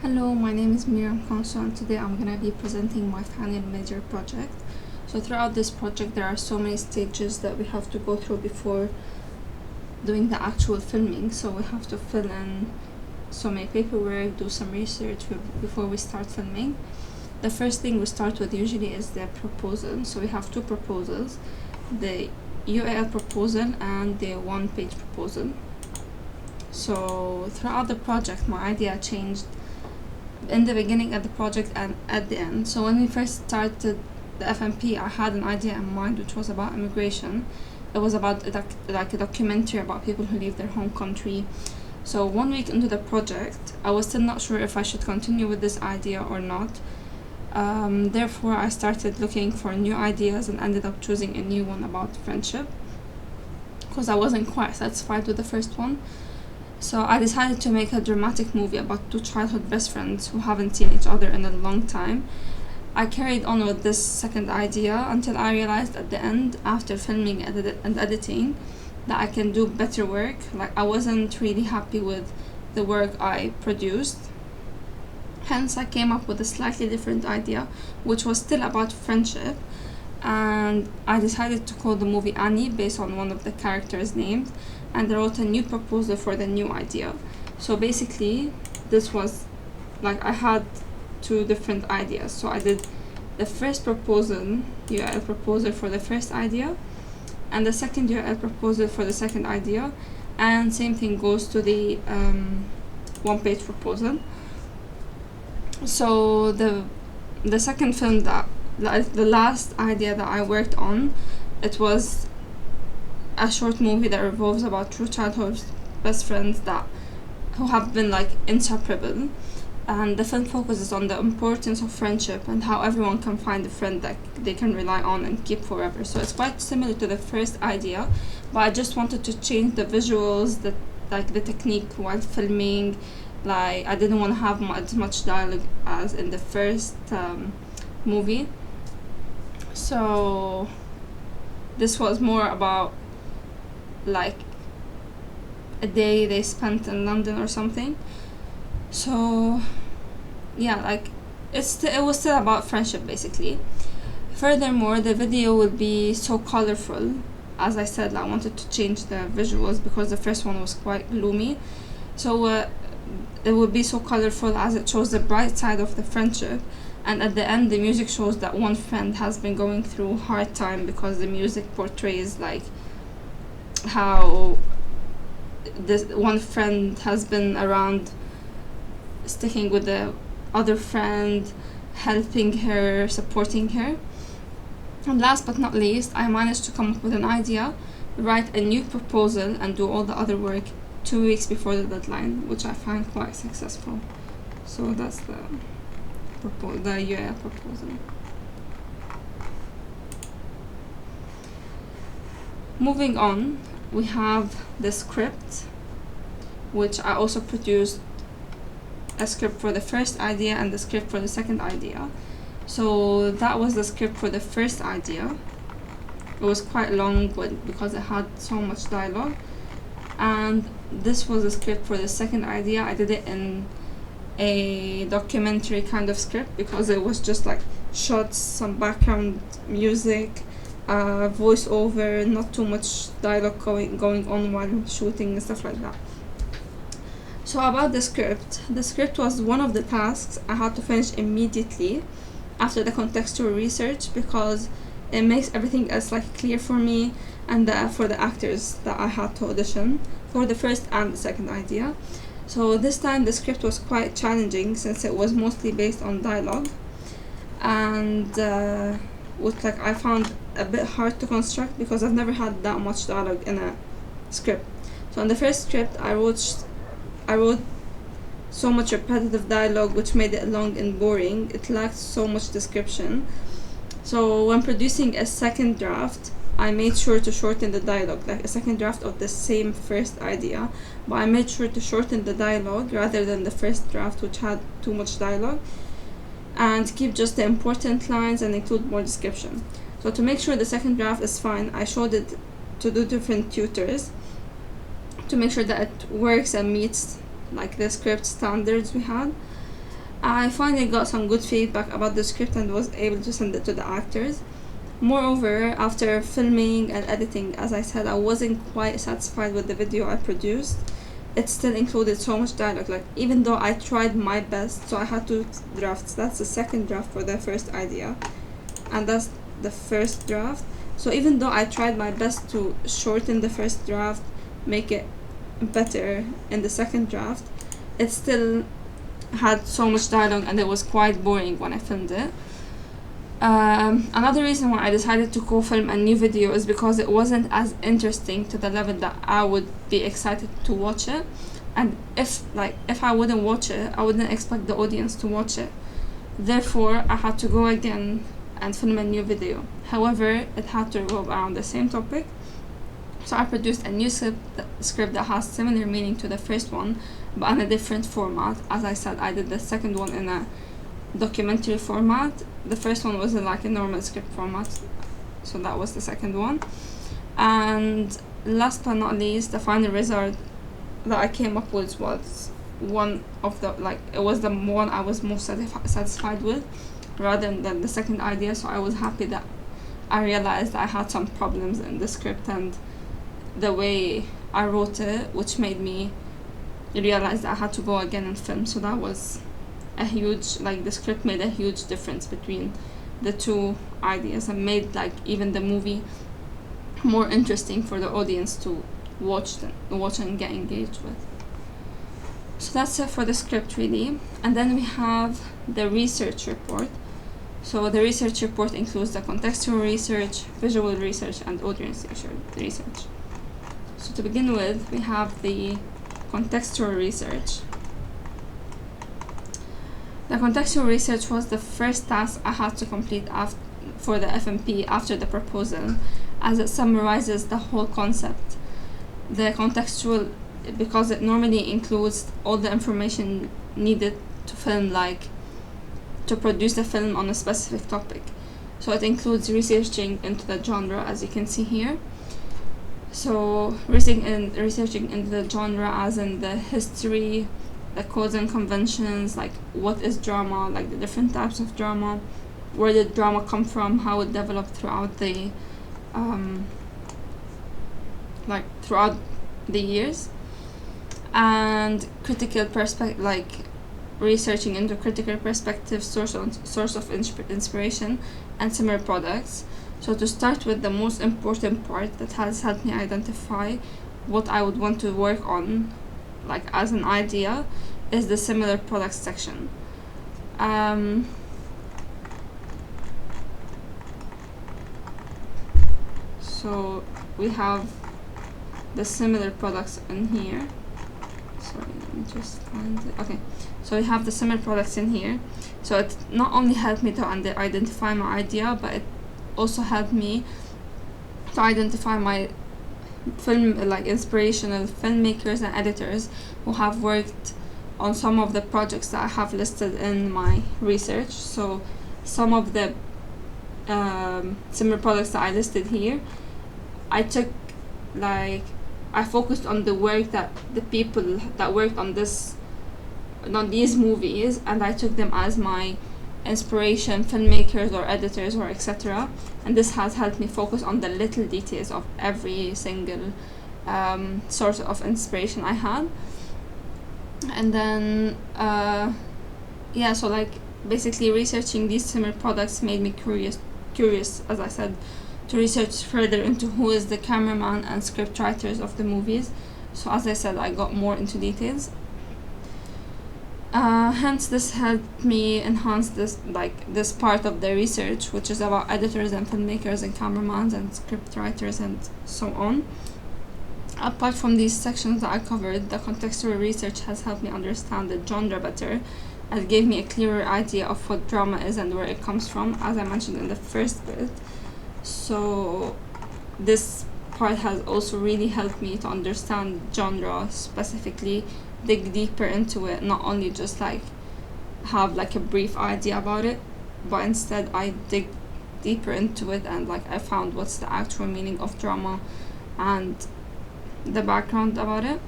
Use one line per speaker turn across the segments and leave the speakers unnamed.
Hello, my name is Miriam Konso, and today I'm going to be presenting my final major project. So throughout this project there are so many stages that we have to go through before doing the actual filming. So we have to fill in so many paperwork, do some research before we start filming. The first thing we start with usually is the proposal. So we have two proposals, the UAL proposal and the one-page proposal. So throughout the project my idea changed in the beginning of the project and at the end. So when we first started the FMP, I had an idea in mind which was about immigration. It was about like a documentary about people who leave their home country. So 1 week into the project, I was still not sure if I should continue with this idea or not. Therefore, I started looking for new ideas and ended up choosing a new one about friendship because I wasn't quite satisfied with the first one. So I decided to make a dramatic movie about two childhood best friends who haven't seen each other in a long time. I carried on with this second idea until I realized at the end, after filming and editing, that I can do better work. Like, I wasn't really happy with the work I produced. Hence, I came up with a slightly different idea, which was still about friendship. And I decided to call the movie Annie based on one of the characters' names, and I wrote a new proposal for the new idea. So basically, this was like I had two different ideas. So I did the first proposal, URL proposal for the first idea, and the second URL proposal for the second idea, and same thing goes to the one-page proposal. So the second film that the last idea that I worked on, it was a short movie that revolves about two childhood best friends who have been like inseparable, and the film focuses on the importance of friendship and how everyone can find a friend that they can rely on and keep forever. So it's quite similar to the first idea, but I just wanted to change the visuals, the technique while filming. Like, I didn't want to have as much dialogue as in the first movie. So this was more about like a day they spent in London or something. So yeah, like it was still about friendship basically. Furthermore, the video will be so colorful. As I said, I wanted to change the visuals because the first one was quite gloomy. So it would be so colorful as it shows the bright side of the friendship, and at the end the music shows that one friend has been going through a hard time because the music portrays like how this one friend has been around, sticking with the other friend, helping her, supporting her. And last but not least, I managed to come up with an idea, write a new proposal, and do all the other work 2 weeks before the deadline, which I find quite successful. So that's the UAL proposal. Moving on, we have the script, which I also produced a script for the first idea and the script for the second idea. So that was the script for the first idea. It was quite long because it had so much dialogue. And this was the script for the second idea. I did it in a documentary kind of script because it was just like shots, some background music, voiceover, not too much dialogue going on while shooting and stuff like that. So about the script was one of the tasks I had to finish immediately after the contextual research because it makes everything else like clear for me and for the actors that I had to audition for the first and the second idea. So this time the script was quite challenging since it was mostly based on dialogue, and which like I found a bit hard to construct because I've never had that much dialogue in a script. So in the first script I wrote so much repetitive dialogue which made it long and boring. It lacked so much description. So when producing a second draft, I made sure to shorten the dialogue, like a second draft of the same first idea, but I made sure to shorten the dialogue rather than the first draft which had too much dialogue, and keep just the important lines and include more description. So to make sure the second draft is fine, I showed it to the different tutors to make sure that it works and meets like the script standards we had. I finally got some good feedback about the script and was able to send it to the actors. Moreover, after filming and editing, as I said, I wasn't quite satisfied with the video I produced. It still included so much dialogue, like even though I tried my best. So I had 2 drafts. That's the second draft for the first idea, and that's the first draft. So even though I tried my best to shorten the first draft, make it better in the second draft, it still had so much dialogue and it was quite boring when I filmed it. Another reason why I decided to co-film a new video is because it wasn't as interesting to the level that I would be excited to watch it, and if I wouldn't watch it, I wouldn't expect the audience to watch it. Therefore, I had to go again and film a new video. However, it had to revolve around the same topic, so I produced a new script that has similar meaning to the first one, but in a different format. As I said, I did the second one in a documentary format. The first one was in like a normal script format, so that was the second one. And last but not least, the final result that I came up with was one of the it was the one I was most satisfied with, rather than the second idea. So I was happy that I realized I had some problems in the script and the way I wrote it, which made me realize that I had to go again and film. So that was a huge, the script made a huge difference between the 2 ideas and made even the movie more interesting for the audience to watch and get engaged with. So that's it for the script really. And then we have the research report. So the research report includes the contextual research, visual research, and audience research. So to begin with, we have the contextual research. The contextual research was the first task I had to complete for the FMP after the proposal, as it summarizes the whole concept. The contextual, because it normally includes all the information needed to film, to produce a film on a specific topic. So it includes researching into the genre, as you can see here. So researching into the genre, as in the history, the codes and conventions, what is drama, the different types of drama, where did drama come from, how it developed throughout the throughout the years, and critical perspective, researching into critical perspective, source of inspiration, and similar products. So to start with, the most important part that has helped me identify what I would want to work on as an idea is the similar products section. So we have the similar products in here. Sorry, let me just find it. Okay, so we have the similar products in here. So it not only helped me to identify my idea, but it also helped me to identify my film inspirational filmmakers and editors who have worked on some of the projects that I have listed in my research. So some of the similar products that I listed here, I took I focused on the work that the people that worked on these movies, and I took them as my inspiration, filmmakers or editors or etc. And this has helped me focus on the little details of every single source of inspiration I had. And then so basically researching these similar products made me curious, as I said, to research further into who is the cameraman and script writers of the movies. So as I said, I got more into details. Hence this helped me enhance this part of the research, which is about editors and filmmakers and cameramans and script writers and so on. Apart from these sections that I covered, the contextual research has helped me understand the genre better and gave me a clearer idea of what drama is and where it comes from, as I mentioned in the first bit. So this part has also really helped me to understand genre specifically, dig deeper into it, not only just have a brief idea about it, but instead I dig deeper into it and I found what's the actual meaning of drama and the background about it.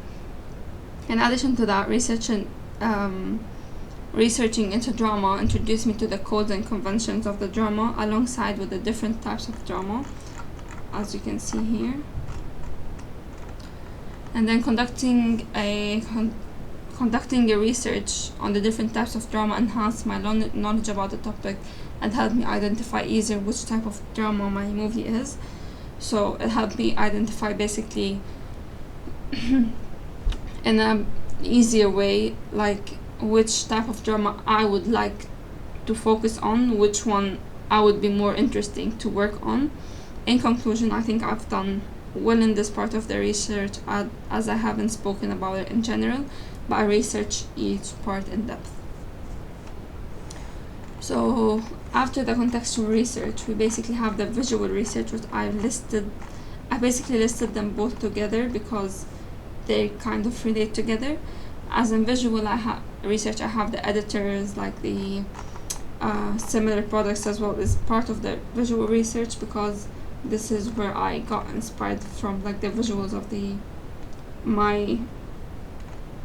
In addition to that, researching researching into drama introduced me to the codes and conventions of the drama alongside with the different types of drama, as you can see here. And then conducting a research on the different types of drama enhanced my knowledge about the topic and helped me identify easier which type of drama my movie is. So it helped me identify basically in a easier way, like which type of drama I would like to focus on, which one I would be more interesting to work on. In conclusion, I think I've done well in this part of the research, as I haven't spoken about it in general, but I researched each part in depth. So after the contextual research, we basically have the visual research, which I basically listed them both together because they kind of relate together. As in visual research, I have the editors, like the similar products as well as part of the visual research, because this is where I got inspired from, like the visuals of my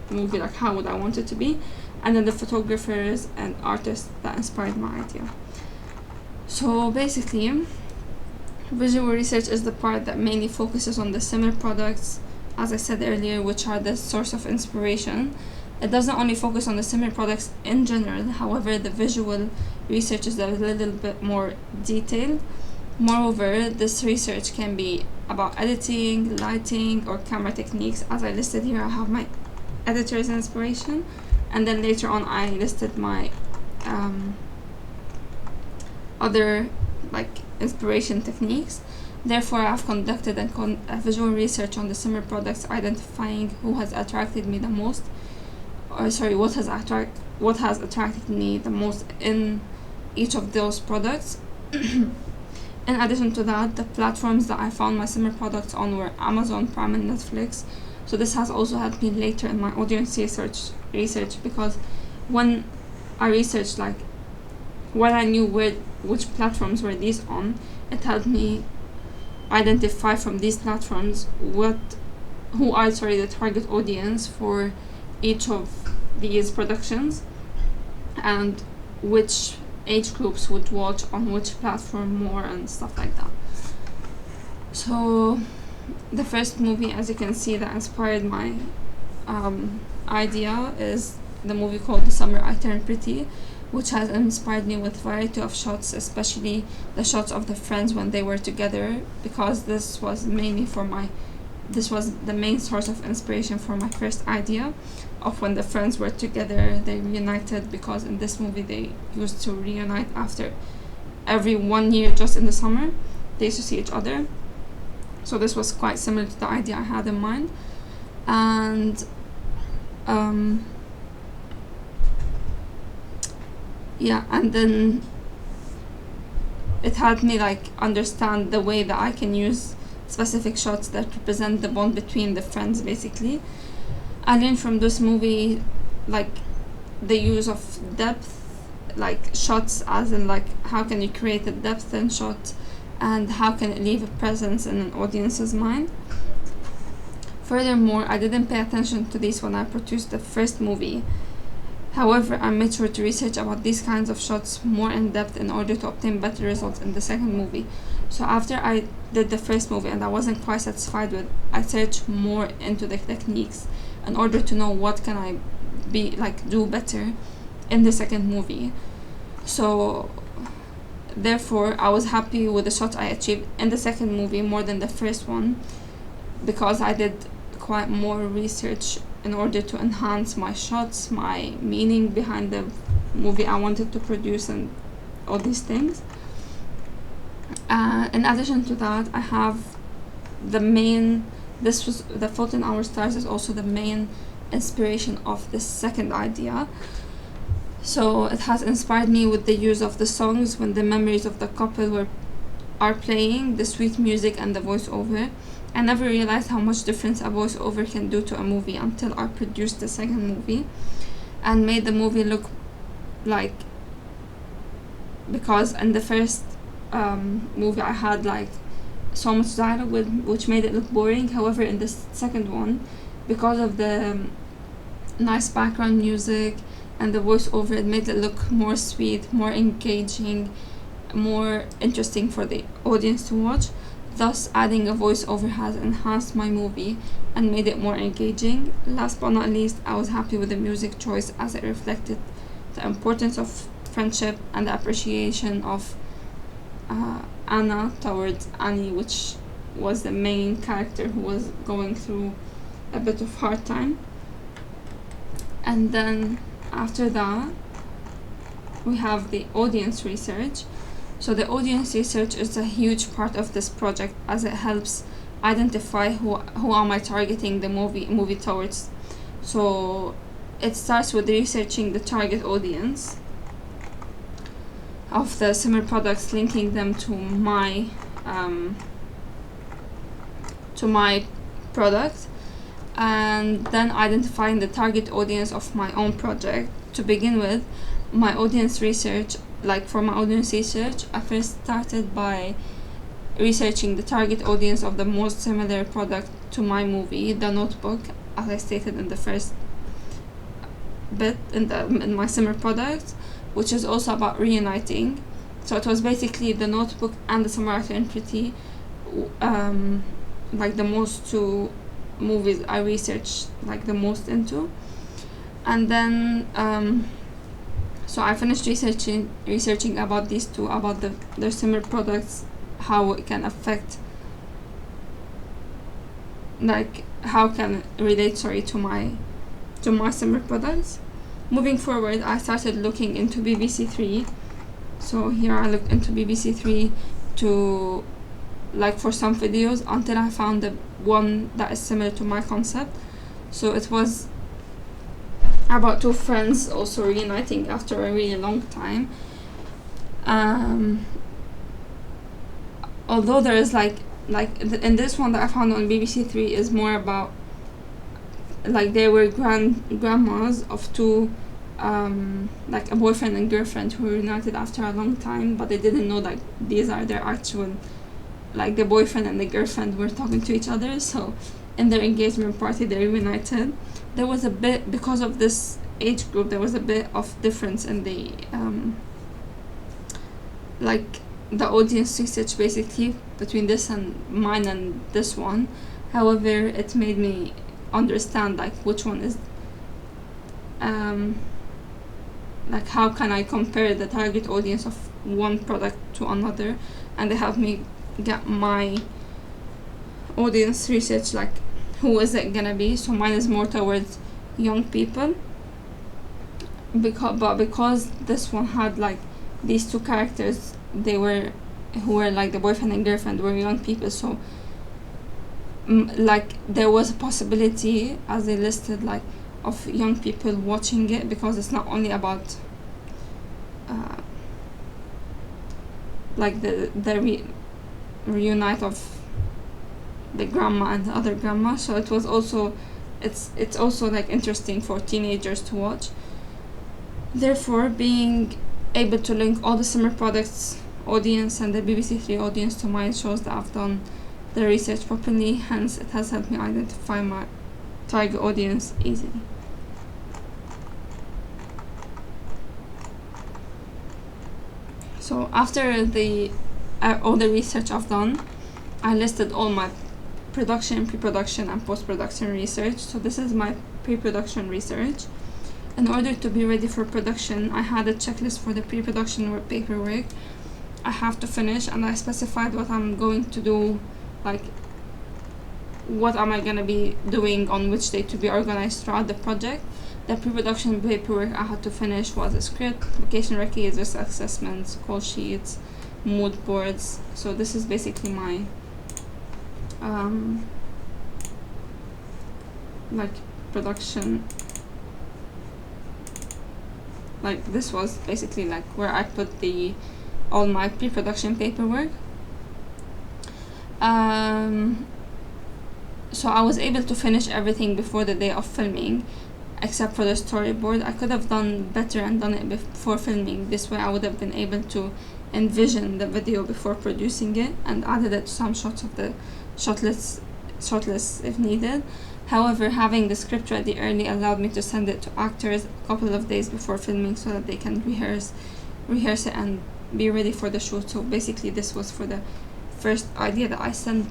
movie, like how would I want it to be, and then the photographers and artists that inspired my idea. So basically, visual research is the part that mainly focuses on the similar products, as I said earlier, which are the source of inspiration. It doesn't only focus on the similar products in general, however, the visual research is a little bit more detailed. Moreover, this research can be about editing, lighting, or camera techniques. As I listed here, I have my editor's inspiration, and then later on I listed my other like inspiration techniques. Therefore, I've conducted a visual research on the similar products, identifying who has attracted me the most, what has attracted me the most in each of those products. In addition to that, the platforms that I found my similar products on were Amazon Prime and Netflix. So this has also helped me later in my audience research, because when I researched, like when I knew which platforms were these on, it helped me identify from these platforms who are the target audience for each of these productions, and which age groups would watch on which platform more, and stuff like that. So the first movie, as you can see, that inspired my idea is the movie called The Summer I Turned Pretty, which has inspired me with variety of shots, especially the shots of the friends when they were together, because this was the main source of inspiration for my first idea of when the friends were together, they reunited, because in this movie they used to reunite after every 1 year, just in the summer they used to see each other. So this was quite similar to the idea I had in mind. And and then it helped me like understand the way that I can use specific shots that represent the bond between the friends. Basically, I learned from this movie like the use of depth, like shots, as in like how can you create a depth in shot, and how can it leave a presence in an audience's mind. Furthermore, I didn't pay attention to this when I produced the first movie. However, I made sure to research about these kinds of shots more in depth in order to obtain better results in the second movie. So after I did the first movie and I wasn't quite satisfied with, I searched more into the techniques in order to know what can I do better in the second movie. So therefore, I was happy with the shots I achieved in the second movie more than the first one, because I did quite more research in order to enhance my shots, my meaning behind the movie I wanted to produce, and all these things. In addition to that, I have the Fault in Our Stars is also the main inspiration of the second idea. So it has inspired me with the use of the songs when the memories of the couple are playing, the sweet music and the voiceover. I never realized how much difference a voiceover can do to a movie until I produced the second movie and made the movie look like, because in the first movie I had like so much dialogue which made it look boring. However, in the second one, because of the nice background music and the voiceover, it made it look more sweet, more engaging, more interesting for the audience to watch. Thus, adding a voiceover has enhanced my movie and made it more engaging. Last but not least, I was happy with the music choice as it reflected the importance of friendship and the appreciation of Anna towards Annie, which was the main character who was going through a bit of hard time. And then after that, we have the audience research. So the audience research is a huge part of this project, as it helps identify who am I targeting the movie towards. So it starts with researching the target audience of the similar products, linking them to my product, and then identifying the target audience of my own project. To begin with, my audience research, for my audience research, I first started by researching the target audience of the most similar product to my movie, The Notebook, as I stated in the first bit in my similar product, which is also about reuniting. So it was basically The Notebook and The Samaritan Pretty, the most two movies I researched the most into. And then so I finished researching about these two, about their similar products, how it can affect, how can it relate to my similar products. Moving forward, I started looking into BBC Three. So here I looked into BBC Three to for some videos until I found the one that is similar to my concept. So it was about two friends also reuniting after a really long time. Although there is in this one that I found on BBC Three is more about they were grandmas of two a boyfriend and girlfriend who were reunited after a long time, but they didn't know these are their actual the boyfriend and the girlfriend were talking to each other. So in their engagement party they reunited. There was a bit, because of this age group, there was a bit of difference in the the audience research basically between this and mine and this one. However, it made me understand which one is how can I compare the target audience of one product to another, and they helped me get my audience research, who is it gonna be. So mine is more towards young people, because this one had these two characters, who were the boyfriend and girlfriend were young people. So there was a possibility, as they listed, of young people watching it, because it's not only about the reunite of the grandma and the other grandma. So it was also it's also interesting for teenagers to watch. Therefore, being able to link all the similar products audience and the BBC Three audience to mine shows that I've done the research properly. Hence, it has helped me identify my target audience easily. So after all the research I've done, I listed all my production, pre-production, and post-production research. So this is my pre-production research. In order to be ready for production, I had a checklist for the pre-production paperwork I have to finish, and I specified what I'm going to do, what am I going to be doing on which day to be organized throughout the project. The pre-production paperwork I had to finish was a script, location records, risk assessments, call sheets, mood boards. So this is basically my production, this was basically where I put all my pre-production paperwork. So I was able to finish everything before the day of filming, except for the storyboard. I could have done better and done it before filming. This way I would have been able to envision the video before producing it, and added it to some shots of the shortlist if needed. However, having the script ready early allowed me to send it to actors a couple of days before filming so that they can rehearse it and be ready for the shoot. So basically this was for the first idea that I sent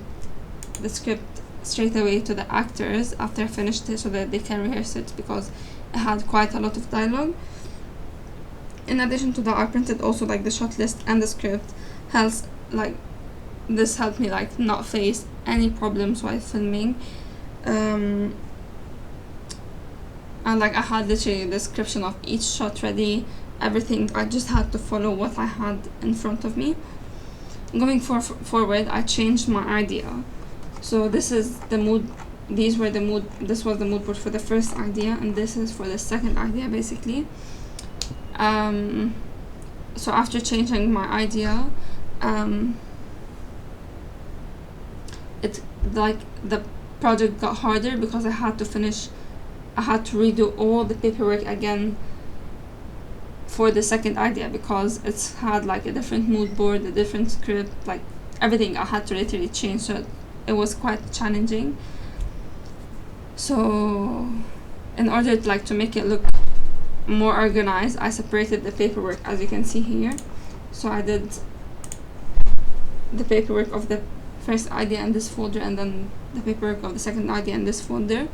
the script straight away to the actors after I finished it so that they can rehearse it, because it had quite a lot of dialogue. In addition to that, I printed also like the shot list and the script. This helped me like not face any problems while filming. And like I had literally a description of each shot ready, everything. I just had to follow what I had in front of me. Going forward, I changed my idea. So this is the mood. This was the mood board for the first idea, and this is for the second idea basically. So after changing my idea, it like the project got harder because I had to redo all the paperwork again for the second idea, because it's had like a different mood board, a different script, like everything I had to literally change, so it was quite challenging. So in order to make it look more organized, I separated the paperwork, as you can see here. So I did the paperwork of the first idea in this folder, and then the paperwork of the second idea in this folder.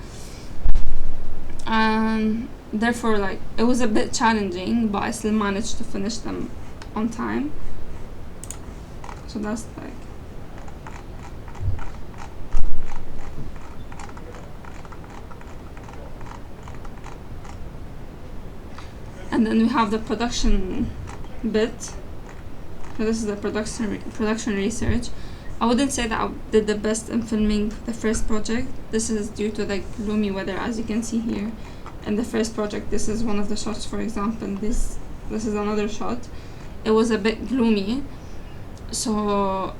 And therefore, like, it was a bit challenging, but I still managed to finish them on time. So that's like, and then we have the production bit. So this is the production research. I wouldn't say that I did the best in filming the first project. This is due to the gloomy weather, as you can see here. In the first project, this is one of the shots, for example. This is another shot. It was a bit gloomy, so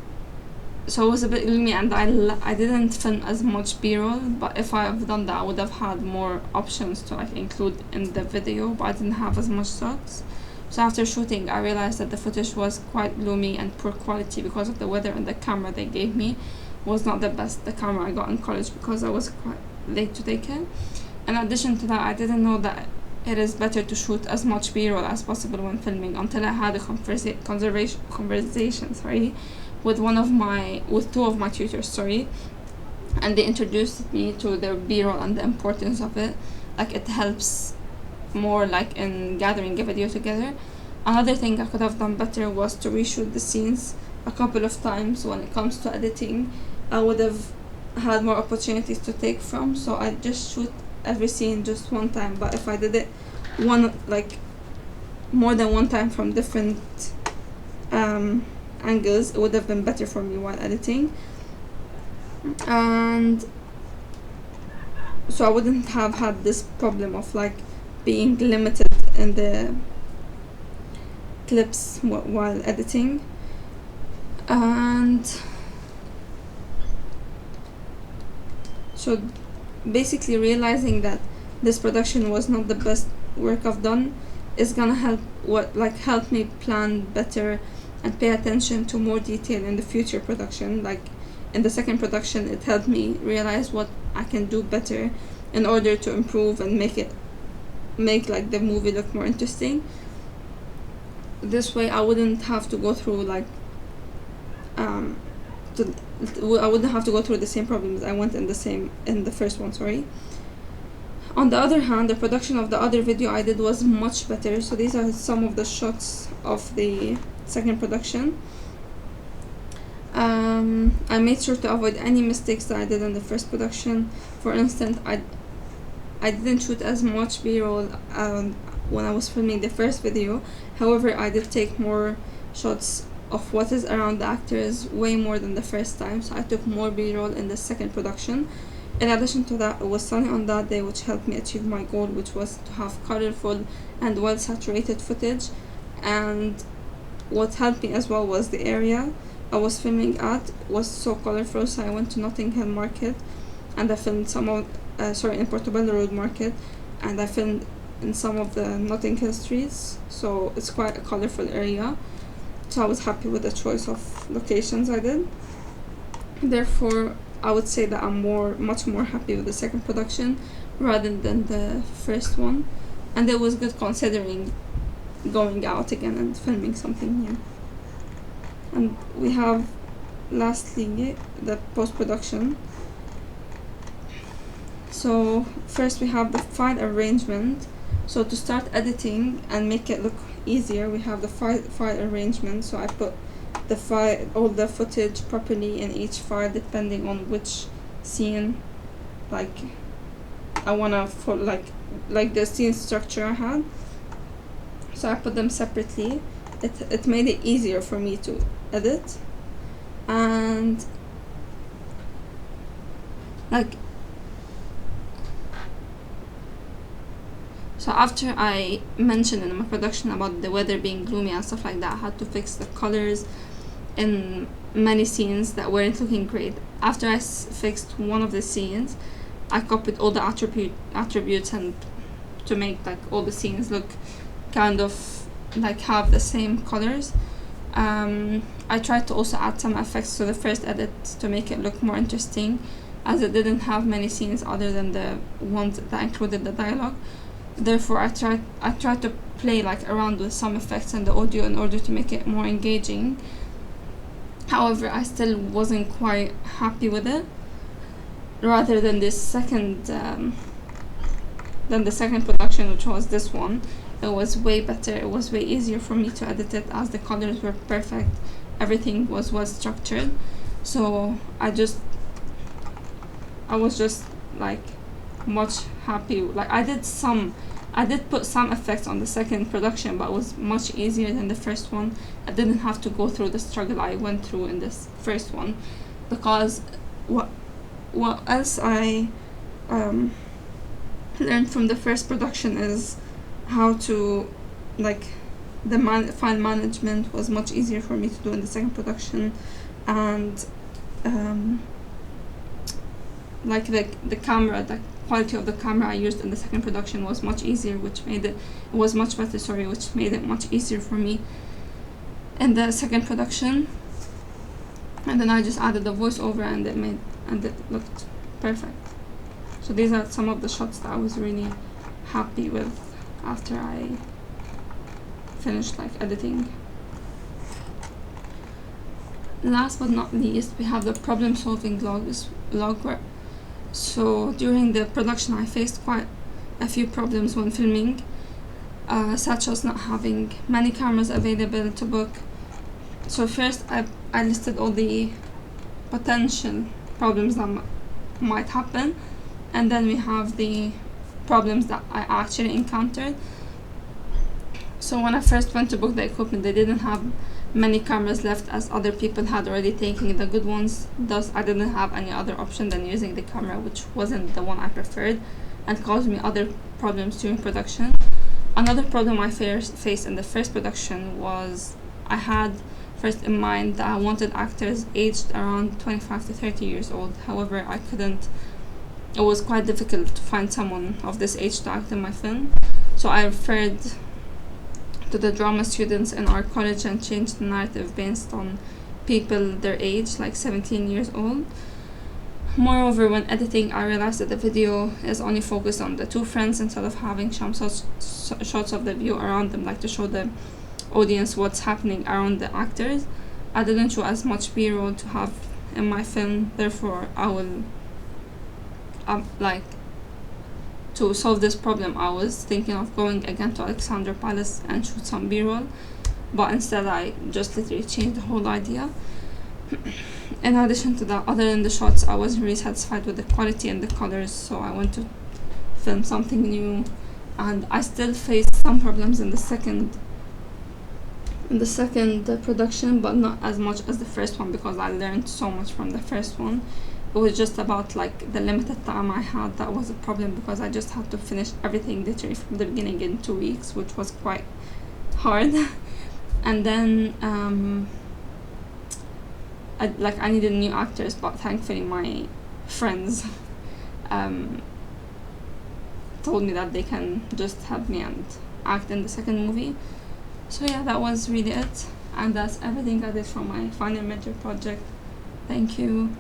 it was a bit gloomy, and I didn't film as much B-roll. But if I have done that, I would have had more options to like include in the video, but I didn't have as much shots. So after shooting, I realized that the footage was quite gloomy and poor quality because of the weather, and the camera they gave me was not the best. The camera I got in college, because I was quite late to take it. In addition to that, I didn't know that it is better to shoot as much B-roll as possible when filming, until I had a conversation with two of my tutors, and they introduced me to the B-roll and the importance of it. Like, it helps more like in gathering a video together. Another thing I could have done better was to reshoot the scenes a couple of times. When it comes to editing, I would have had more opportunities to take from, so I just shoot every scene just one time. But if I did it more than one time from different angles, it would have been better for me while editing, and so I wouldn't have had this problem of like being limited in the clips while editing. And so basically realizing that this production was not the best work I've done is gonna help me plan better and pay attention to more detail in the future production. Like in the second production, it helped me realize what I can do better in order to improve and make like the movie look more interesting. This way I wouldn't have to go through I wouldn't have to go through the same problems I went in the first one. On the other hand, the production of the other video I did was much better. So these are some of the shots of the second production. I made sure to avoid any mistakes that I did in the first production. For instance, I didn't shoot as much B-roll when I was filming the first video. However, I did take more shots of what is around the actors, way more than the first time, so I took more B-roll in the second production. In addition to that, it was sunny on that day, which helped me achieve my goal, which was to have colorful and well saturated footage. And what helped me as well was the area I was filming at was so colorful, so I went to Notting Hill Market and I filmed in Portobello Road Market, and I filmed in some of the Notting Hill streets, so it's quite a colorful area. So I was happy with the choice of locations I did. Therefore, I would say that I'm much more happy with the second production rather than the first one, and it was good considering going out again and filming something new. And we have lastly the post-production. So first we have the file arrangement. So to start editing and make it look easier, we have the file arrangement. So I put the file, all the footage properly in each file depending on which scene, like I wanna for like the scene structure I had. So I put them separately. It made it easier for me to edit, and like so after I mentioned in my production about the weather being gloomy and stuff like that, I had to fix the colors in many scenes that weren't looking great. After I fixed one of the scenes, I copied all the attributes and to make like all the scenes look kind of like have the same colors. I tried to also add some effects to the first edit to make it look more interesting, as it didn't have many scenes other than the ones that included the dialogue. Therefore, I tried to play like around with some effects and the audio in order to make it more engaging. However, I still wasn't quite happy with it. Rather than the second production, which was this one, it was way better. It was way easier for me to edit it, as the colors were perfect, everything was well structured. So I was just like much happy. Like I did put some effects on the second production, but it was much easier than the first one. I didn't have to go through the struggle I went through in this first one, because what else I learned from the first production is how to like the file management was much easier for me to do in the second production, and like the camera, the quality of the camera I used in the second production was much easier, which made it much better, which made it much easier for me in the second production. And then I just added the voiceover, and it looked perfect. So these are some of the shots that I was really happy with after I finished like editing. Last but not least, we have the problem solving log. So during the production I faced quite a few problems when filming, such as not having many cameras available to book. So first I listed all the potential problems that might happen, and then we have the problems that I actually encountered. So when I first went to book the equipment, they didn't have many cameras left, as other people had already taken the good ones. Thus I didn't have any other option than using the camera, which wasn't the one I preferred, and caused me other problems during production. Another problem I faced in the first production was I had first in mind that I wanted actors aged around 25 to 30 years old. However, I couldn't. It was quite difficult to find someone of this age to act in my film, so I referred to the drama students in our college and changed the narrative based on people their age, like 17 years old. Moreover, when editing, I realized that the video is only focused on the two friends instead of having some shots of the view around them, like to show the audience what's happening around the actors. I didn't show as much B-roll to have in my film. Therefore, I will to solve this problem, I was thinking of going again to Alexandra Palace and shoot some B-roll, but instead I just literally changed the whole idea. In addition to that, other than the shots, I wasn't really satisfied with the quality and the colors, so I went to film something new, and I still faced some problems in the second production, but not as much as the first one, because I learned so much from the first one. It was just about like the limited time I had that was a problem, because I just had to finish everything literally from the beginning in 2 weeks, which was quite hard. And then I needed new actors, but thankfully my friends told me that they can just help me and act in the second movie. So yeah, that was really it, and that's everything I did for my final major project. Thank you.